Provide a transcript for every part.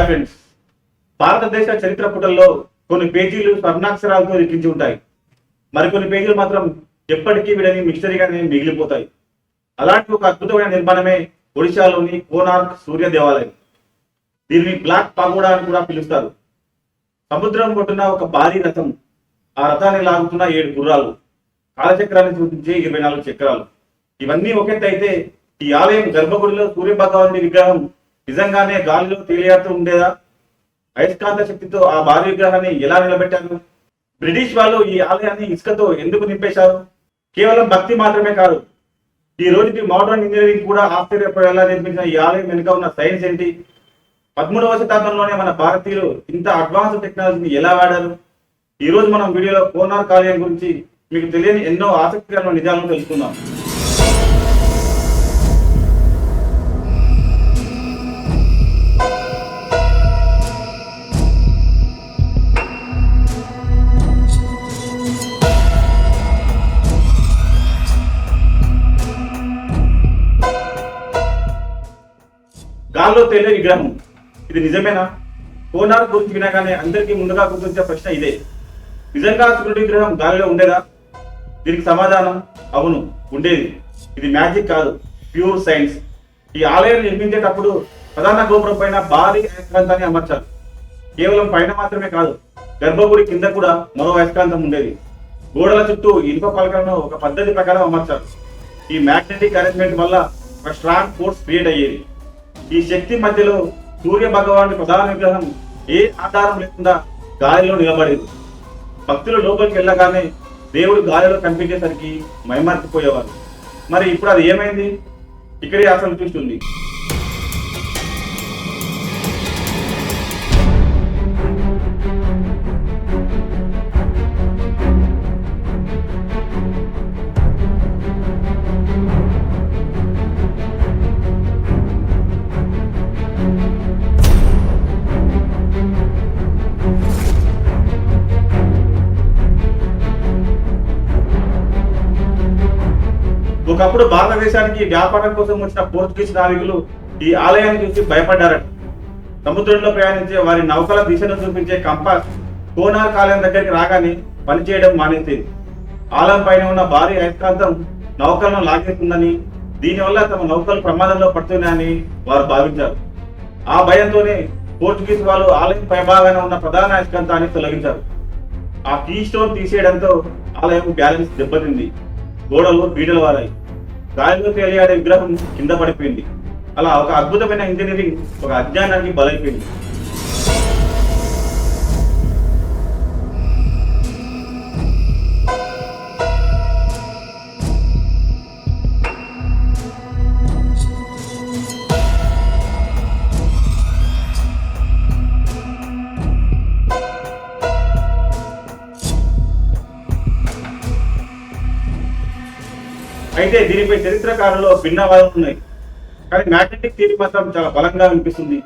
Hi friends, భారతదేశ చరిత్ర పుటల్లో కొన్ని పేజీలు స్వర్ణాక్షరాలతో లిఖించి ఉంటాయి. మరికొన్ని పేజీలు మాత్రం ఎప్పటికీ వీడని మిస్టరీగానే మిగిలిపోతాయి. అలాంటి ఒక అద్భుతమైన నిర్మాణమే ఒడిశాలోని కోనార్క్ సూర్య దేవాలయం. దీనిని బ్లాక్ పగోడా అని కూడా పిలుస్తారు. సముద్రం ఒడ్డున ఒక భారీ రథం, ఆ రథాన్ని లాగుతున్న 7 గుర్రాలు, కాలచక్రాన్ని చూపించే 24 చక్రాలు. ఇవన్నీ ఒకెత్తి అయితే ఈ ఆలయం గర్భగుడిలో సూర్య భగవానుడి విగ్రహం నిజంగానే గాలిలో తేలియాడుతూ ఉండేదా? అయస్కాంత శక్తితో ఆ భారీ విగ్రహాన్ని ఎలా నిలబెట్టారు? బ్రిటిష్ వాళ్ళు ఈ ఆలయాన్ని ఇసుకతో ఎందుకు నింపేశారు? కేవలం భక్తి మాత్రమే కాదు, ఈ రోజుకి మోడర్న్ ఇంజనీరింగ్ కూడా ఆశ్చర్యపడేలా నిర్మించిన ఈ ఆలయం వెనుక ఉన్న సైన్స్ ఏంటి? 13వ శతాబ్దంలోనే మన భారతీయులు ఇంత అడ్వాన్స్ టెక్నాలజీని ఎలా వాడారు? ఈ రోజు మనం వీడియోలో కోనార్క్ ఆలయం గురించి మీకు తెలియని ఎన్నో ఆసక్తికరమైన నిజాలను తెలుసుకుందాం. గాల్లో తేలే విగ్రహం, ఇది నిజమేనా? కోనార్క్ గురించి వినగానే అందరికీ ముందుగా గుర్తొచ్చే ప్రశ్న ఇదే. నిజంగా సూర్యుడి విగ్రహం గాలిలో ఉండేదా? దీనికి సమాధానం అవును, ఉండేది. ఇది మ్యాజిక్ కాదు, ప్యూర్ సైన్స్. ఈ ఆలయం నిర్మించేటప్పుడు ప్రధాన గోపురం పైన భారీ అయస్కాంతాన్ని అమర్చారు. కేవలం పైన మాత్రమే కాదు, గర్భగుడి కింద కూడా మరో అయస్కాంతం ఉండేది. గోడల చుట్టూ ఇనుప పలకలను ఒక పద్ధతి ప్రకారం అమర్చారు. ఈ మ్యాగ్నెటిక్ అరేంజ్మెంట్ వల్ల ఒక స్ట్రాంగ్ ఫోర్స్ క్రియేట్ అయ్యేది. ఈ శక్తి మధ్యలో సూర్య భగవానుడి ప్రధాన విగ్రహం ఏ ఆధారం లేకుండా గాలిలో నిలబడేది. భక్తులు లోపలికి వెళ్ళగానే దేవుడు గాలిలో కనిపించేసరికి మైమర్చిపోయేవారు. మరి ఇప్పుడు అది ఏమైంది? ఇక్కడే అసలు ట్విస్ట్ ఉంది. ఒకప్పుడు భారతదేశానికి వ్యాపారం కోసం వచ్చిన పోర్చుగీస్ నావికులు ఈ ఆలయాన్ని చూసి భయపడ్డారట. సముద్రంలో ప్రయాణించే వారి నౌకల దిశను చూపించే కంపాస్ కోనార్క్ ఆలయం దగ్గరికి రాగానే పనిచేయడం మానేసేది. ఆలయం పైన ఉన్న భారీ అయస్కాంతం నౌకలను లాగేస్తుందని, దీనివల్ల తమ నౌకలు ప్రమాదంలో పడుతున్నాయని వారు భావించారు. ఆ భయంతోనే పోర్చుగీస్ వాళ్ళు ఆలయం పైభాగాన ఉన్న ప్రధాన అయస్కాంతాన్ని తొలగించారు. ఆ కీ స్టోన్ తీసేయడంతో ఆలయం బ్యాలెన్స్ దెబ్బతింది. గోడలు బీడలు వారాయి. గాలిలో తేలియాడే విగ్రహం కింద పడిపోయింది. అలా ఒక అద్భుతమైన ఇంజనీరింగ్ ఒక అజ్ఞానానికి బలైపోయింది. అయితే దీనిపై చరిత్రకారులు భిన్నవాదం ఉన్నాయి. కానీ మ్యాగ్నెటిక్ థియరీ మాత్రం చాలా బలంగా వినిపిస్తుంది.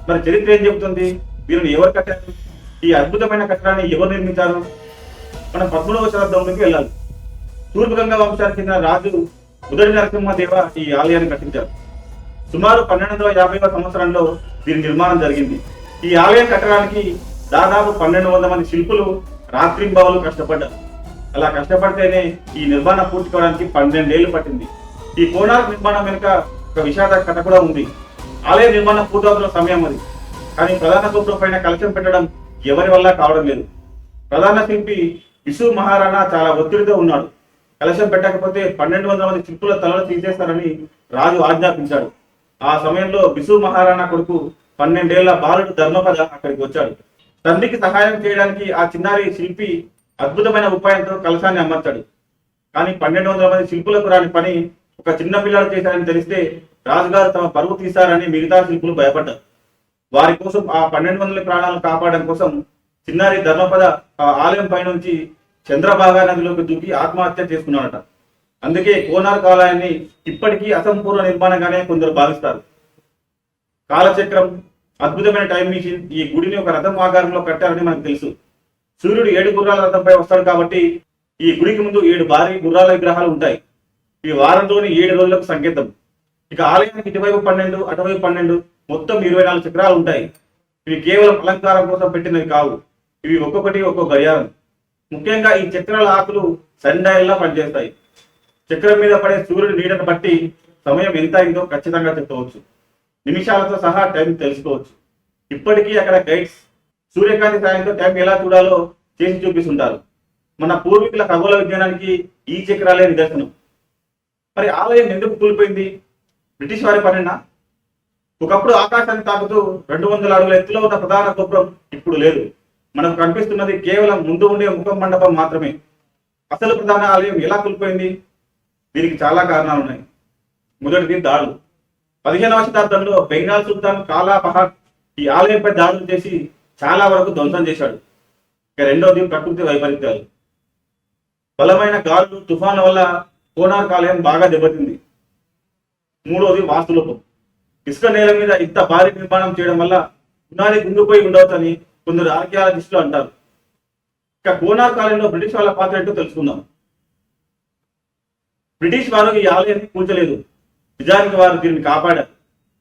మరి చరిత్ర ఏం చెబుతుంది? దీనిని ఎవరు కట్టారు? ఈ అద్భుతమైన కట్టడాన్ని ఎవరు నిర్మించారు? మనం 13వ శతాబ్దంలోకి వెళ్ళాలి. తూర్పు గంగా వంశానికి చెందిన రాజు ఉదరి నరసింహదేవ ఈ ఆలయాన్ని కట్టించారు. సుమారు 1250వ సంవత్సరంలో దీని నిర్మాణం జరిగింది. ఈ ఆలయం కట్టడానికి దాదాపు 1200 మంది శిల్పులు రాత్రింబవలు కష్టపడ్డారు. అలా కష్టపడితేనే ఈ నిర్మాణం పూర్తి కావడానికి 12 ఏళ్లు పట్టింది. ఈ కోనార్క్ నిర్మాణం వెనుక ఒక విషాద కథ కూడా ఉంది. ఆలయ నిర్మాణం పూర్తవుతున్న సమయం అది. కానీ ప్రధాన గోపురం పైన కలశం పెట్టడం ఎవరి వల్ల కావడం లేదు. ప్రధాన శిల్పి బిసు మహారాణా చాలా ఒత్తిడితో ఉన్నాడు. కలశం పెట్టకపోతే 1200 మంది శిల్పుల తలలు తీసేస్తారని రాజు ఆజ్ఞాపించాడు. ఆ సమయంలో బిసు మహారాణా కొడుకు 12 ఏళ్ల బాలుడు ధర్మపద అక్కడికి వచ్చాడు. తండ్రికి సహాయం చేయడానికి ఆ చిన్నారి శిల్పి అద్భుతమైన ఉపాయంతో కలశాన్ని అమర్చాడు. కానీ 1200 మంది శిల్పులకు రాని పని ఒక చిన్న పిల్లలు చేశారని తెలిస్తే రాజుగారు తమ పరువు తీశారని మిగతా శిల్పులు భయపడ్డారు. వారి కోసం ఆ 12 మంది ప్రాణాలను కాపాడడం కోసం చిన్నారి ధర్మపద ఆ ఆలయం పైనుంచి చంద్రభాగా నదిలోకి దూకి ఆత్మహత్య చేసుకున్నాడట. అందుకే కోనార్క్ ఆలయాన్ని ఇప్పటికీ అసంపూర్ణ నిర్మాణంగానే కొందరు భావిస్తారు. కాలచక్రం, అద్భుతమైన టైం మిషన్, ఈ గుడిని ఒక రథం ఆకారంలో కట్టారని మనకు తెలుసు. సూర్యుడు 7 గుర్రాల రథంపై వస్తాడు కాబట్టి ఈ గుడికి ముందు 7 భారీ గుర్రాల విగ్రహాలు ఉంటాయి. ఈ వారంలోని 7 రోజులకు సంకేతం. ఇక ఆలయానికి ఇటువైపు 12, అటువైపు 12, మొత్తం 24 చక్రాలు ఉంటాయి. ఇవి కేవలం అలంకారం కోసం పెట్టినవి కావు. ఇవి ఒక్కొక్కటి ఒక్కొక్క గడియారం. ముఖ్యంగా ఈ చక్రాల ఆకులు సండాయిల్లా పనిచేస్తాయి. చక్రం మీద పడే సూర్యుడి నీడను బట్టి సమయం ఎంత అయిందో ఖచ్చితంగా చెప్పవచ్చు. నిమిషాలతో సహా టైం తెలుసుకోవచ్చు. ఇప్పటికీ అక్కడ గైడ్స్ సూర్యకాంతి సాయంతో టైం ఎలా చూడాలో చేసి చూపిస్తుంటారు. మన పూర్వీకుల ఖగోళ విజ్ఞానానికి ఈ చక్రాలే నిదర్శనం. మరి ఆలయం ఎందుకు కూలిపోయింది? బ్రిటిష్ వారి పనేనా? ఒకప్పుడు ఆకాశాన్ని తాకుతూ 200 అడుగుల ఎత్తులో ఉన్న ప్రధాన గోపురం ఇప్పుడు లేదు. మనకు కనిపిస్తున్నది కేవలం ముందు ఉండే ముఖ మండపం మాత్రమే. అసలు ప్రధాన ఆలయం ఎలా కూలిపోయింది? దీనికి చాలా కారణాలు ఉన్నాయి. మొదటిది దాడులు. 15వ శతాబ్దంలో బెంగాల్ సుల్తాన్ కాలా పహాడ్ ఈ ఆలయంపై దాడులు చేసి చాలా వరకు ధ్వంసం చేశాడు. ఇక రెండవది ప్రకృతి వైపరీత్యాలు. బలమైన గాలులు, తుఫాన్ల వల్ల కోనార్క్ ఆలయం బాగా దెబ్బతింది. మూడవది వాస్తులోపం. ఇసుక నేల మీద ఇంత భారీ నిర్మాణం చేయడం వల్ల పునాది గుంగిపోయి ఉండవచ్చని కొందరు ఆర్కియాలజిస్టులు అంటారు. ఇక కోనార్క్ ఆలయంలో బ్రిటిష్ వాళ్ళ పాత్ర ఏంటో తెలుసుకుందాం. బ్రిటిష్ వారు ఈ ఆలయాన్ని కూల్చలేదు. నిజానికి వారు దీన్ని కాపాడారు.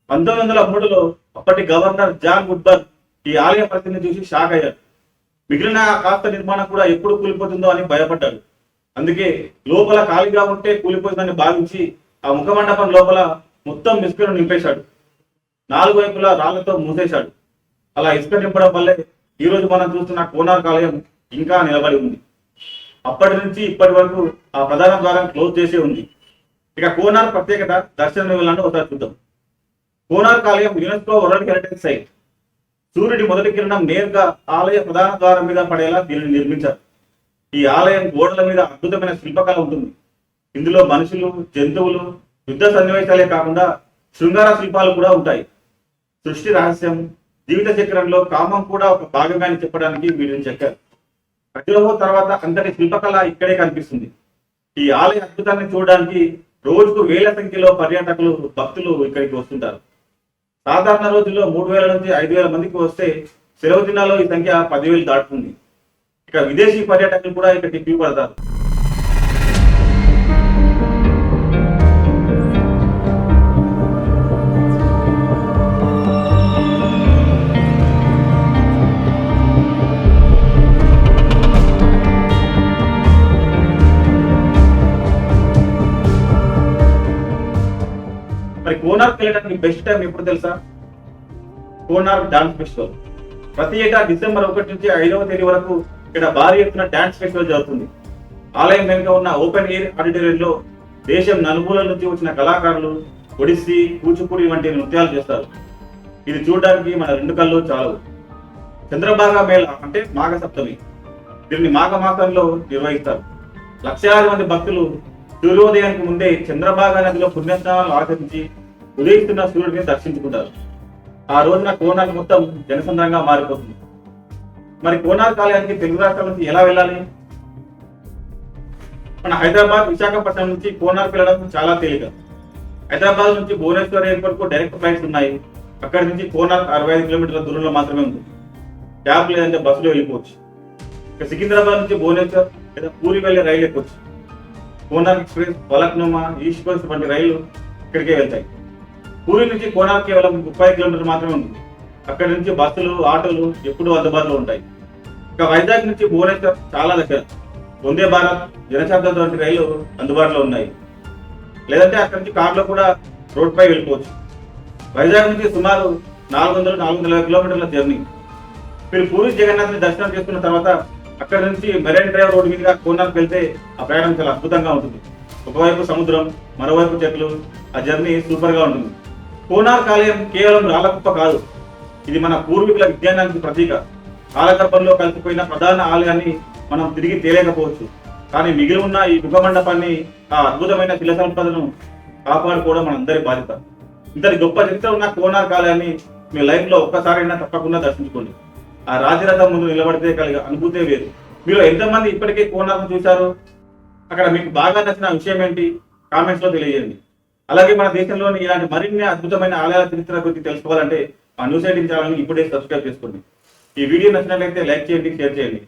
1903లో అప్పటి గవర్నర్ జాన్ వుడ్బర్గ్ ఈ ఆలయ పరిస్థితిని చూసి షాక్ అయ్యారు. మిగిలిన కాస్త నిర్మాణం కూడా ఎప్పుడు కూలిపోతుందో అని భయపడ్డాడు. అందుకే లోపల ఖాళీగా ఉంటే కూలిపోతుందని భావించి ఆ ముఖమండపం లోపల మొత్తం ఇసుకను నింపేశాడు. 4 వైపులా రాళ్లతో మూసేశాడు. అలా ఇసుక నింపడం వల్లే ఈ రోజు మనం చూస్తున్న కోనార్క్ ఆలయం ఇంకా నిలబడి ఉంది. అప్పటి నుంచి ఇప్పటి వరకు ఆ ప్రధాన ద్వారం క్లోజ్ చేసే ఉంది. ఇక కోనార్క్ ప్రత్యేకత, దర్శన వివరాలను ఒకసారి చూద్దాం. కోనార్క్ ఆలయం యునెస్కో వరల్డ్ హెరిటేజ్ సైట్. సూర్యుడి మొదటి కిరణం నేరుగా ఆలయ ప్రధాన ద్వారం మీద పడేలా దీనిని నిర్మించారు. ఈ ఆలయం గోడల మీద అద్భుతమైన శిల్పకళ ఉంటుంది. ఇందులో మనుషులు, జంతువులు, యుద్ధ సన్నివేశాలే కాకుండా శృంగార శిల్పాలు కూడా ఉంటాయి. సృష్టి రహస్యం, జీవిత చక్రంలో కామం కూడా ఒక భాగంగా చెప్పడానికి వీటిని చెక్కారు. ఖజురహో తర్వాత అంతటి శిల్పకళ ఇక్కడే కనిపిస్తుంది. ఈ ఆలయ అద్భుతాన్ని చూడడానికి రోజుకు వేల సంఖ్యలో పర్యాటకులు, భక్తులు ఇక్కడికి వస్తుంటారు. సాధారణ రోజుల్లో 3000 నుంచి 5000 మందికి వస్తే సెలవు దినాల్లో ఈ సంఖ్య 10,000 దాటుతుంది. ఇక విదేశీ పర్యాటకులు కూడా ఇక్కడ క్యూ పడతారు. మరి కోనార్క్ వెళ్ళడానికి బెస్ట్ టైం ఎప్పుడు తెలుసా? Konark dance festival. ప్రతి ఏటా డిసెంబర్ 1 నుంచి 5వ తేదీ వరకు ఇక్కడ భారీ ఎత్తున డాన్స్ ఫెస్టివల్ జరుగుతుంది. ఆలయం వెనుక ఉన్న ఓపెన్ ఎయిర్ ఆడిటోరియంలో దేశం నలుమూలల నుంచి వచ్చిన కళాకారులు ఒడిస్సీ, కూచిపూడి వంటి నృత్యాలు చేస్తారు. ఇది చూడడానికి మన 2 కళ్ళు చాలవు. చంద్రభాగా మేళ అంటే మాఘ సప్తమి. దీన్ని మాఘ మాసంలో నిర్వహిస్తారు. లక్షలాది మంది భక్తులు సూర్యోదయానికి ముందే చంద్రభాగా నదిలో పుణ్యస్నానాలు ఆచరించి ఉదయిస్తున్న సూర్యుడిని దర్శించుకుంటారు. ఆ రోజున కోనార్క్ మొత్తం జనసంద్రంగా మారిపోతుంది. మరి కోనార్క్ ఆలయానికి తెలుగు రాష్ట్రాల నుంచి ఎలా వెళ్ళాలి? మన హైదరాబాద్, విశాఖపట్నం నుంచి కోనార్క్ వెళ్ళడం చాలా తేలిక. హైదరాబాద్ నుంచి భువనేశ్వర్ ఎయిర్పోర్ట్ కు డైరెక్ట్ ఫ్లైట్స్ ఉన్నాయి. అక్కడి నుంచి కోనార్క్ 65 కిలోమీటర్ల దూరంలో మాత్రమే ఉంది. క్యాబ్ లేదంటే బస్సులో వెళ్ళిపోవచ్చు. ఇక సికింద్రాబాద్ నుంచి భువనేశ్వర్ లేదా పూరి వెళ్ళే రైలు ఎక్కొచ్చు. Konark express, Falaknuma, east coast వంటి రైళ్లు ఇక్కడికే వెళ్తాయి. పూరి నుంచి కోనార్క్ కేవలం 30 కిలోమీటర్లు మాత్రమే ఉంది. అక్కడి నుంచి బస్సులు, ఆటోలు ఎప్పుడూ అందుబాటులో ఉంటాయి. ఇక వైజాగ్ నుంచి భువనేశ్వర్ చాలా దగ్గర. వందే భారత్, జనశతాబ్ది వంటి రైళ్లు అందుబాటులో ఉన్నాయి. లేదంటే అక్కడి నుంచి కార్లో కూడా రోడ్ పై వెళ్ళిపోవచ్చు. వైజాగ్ నుంచి సుమారు 400-450 కిలోమీటర్ల జర్నీ. మీరు పూరి జగన్నాథ్ని దర్శనం చేసుకున్న తర్వాత అక్కడి నుంచి మెరైన్ డ్రైవ్ రోడ్ మీదుగా కోనార్క్ వెళ్తే ఆ ప్రయాణం చాలా అద్భుతంగా ఉంటుంది. ఒకవైపు సముద్రం, మరోవైపు చెట్లు. ఆ జర్నీ సూపర్ గా ఉంటుంది. కోనార్క్ ఆలయం కేవలం రాళ్లకుప్ప కాదు, ఇది మన పూర్వీకుల విజ్ఞానానికి ప్రతీక. కాలగర్భంలో కలిసిపోయిన ప్రధాన ఆలయాన్ని మనం తిరిగి తేలేకపోవచ్చు, కానీ మిగిలి ఉన్న ఈ ముఖమండపాన్ని, ఆ అద్భుతమైన శిల సంపదను కాపాడుకోవడం మనందరి బాధ్యత. ఇంతటి గొప్ప చరిత్ర ఉన్న కోనార్క్ ఆలయాన్ని మీ లైఫ్ లో ఒక్కసారైనా తప్పకుండా దర్శించుకోండి. ఆ రాజరథం ముందు నిలబడితే కలిగే అనుభూతే వేరు. మీరు ఎంతమంది ఇప్పటికే కోనార్క్ చూశారు? అక్కడ మీకు బాగా నచ్చిన విషయం ఏంటి? కామెంట్స్ లో తెలియజేయండి. అలాగే మన దేశంలోని ఇలాంటి మరిన్ని అద్భుతమైన ఆలయాల చరిత్ర గురించి తెలుసుకోవాలంటే ఆ న్యూస్ 18 ఛానల్ని ఇప్పుడే సబ్స్క్రైబ్ చేసుకోండి. ఈ వీడియో నచ్చినట్లయితే లైక్ చేయండి, షేర్ చేయండి.